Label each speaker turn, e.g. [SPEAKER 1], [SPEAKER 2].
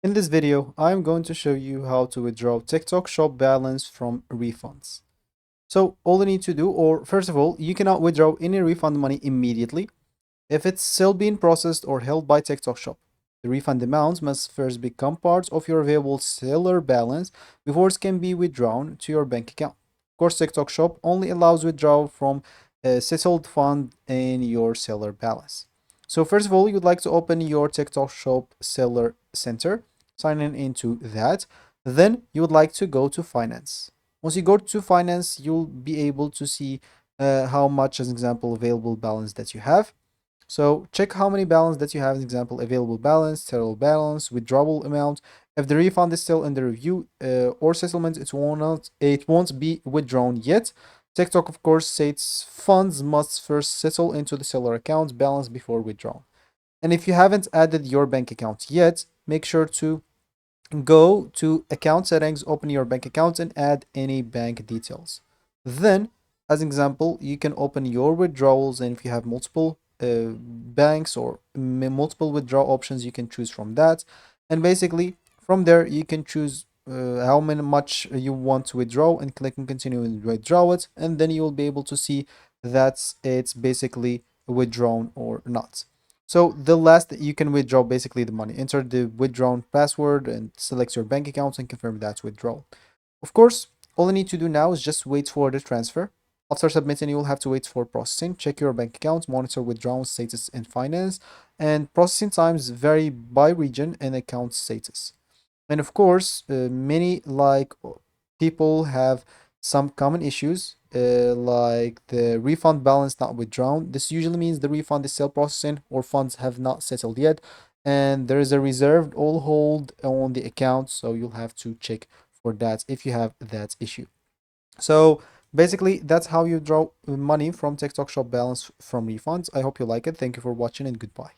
[SPEAKER 1] In this video, I'm going to show you how to withdraw TikTok shop balance from refunds. So all you need to do, or first of all, you cannot withdraw any refund money immediately if it's still being processed or held by TikTok shop. The refund amounts must first become part of your available seller balance before it can be withdrawn to your bank account. Of course, TikTok shop only allows withdrawal from a settled fund in your seller balance. So first of all, you'd like to open your TikTok shop seller center, sign in into that. Then you would like to go to finance. Once you go to finance, you'll be able to see how much, as an example, available balance that you have. So check how many balance that you have, as example, available balance, total balance, withdrawal amount. If the refund is still under review or settlement, it won't be withdrawn yet. TikTok, of course, states funds must first settle into the seller account balance before withdrawn. And if you haven't added your bank account yet, make sure to go to account settings, open your bank account, and add any bank details. Then, as an example, you can open your withdrawals, and if you have multiple banks or multiple withdrawal options, you can choose from that. And basically, from there, you can choose how much you want to withdraw and click on continue and withdraw it. And then you will be able to see that it's basically withdrawn or not. So the last you can withdraw basically the money. Enter the withdrawn password and select your bank account and confirm that's withdrawal. Of course, all you need to do now is just wait for the transfer. After submitting, you will have to wait for processing. Check your bank account, monitor withdrawal status in finance, and processing times vary by region and account status. And of course, many people have some common issues like the refund balance not withdrawn. This usually means the refund is still processing or funds have not settled yet, and there is a reserved all hold on the account, so you'll have to check for that if you have that issue. So basically, that's how you draw money from TikTok shop balance from refunds. I hope you like it. Thank you for watching and goodbye.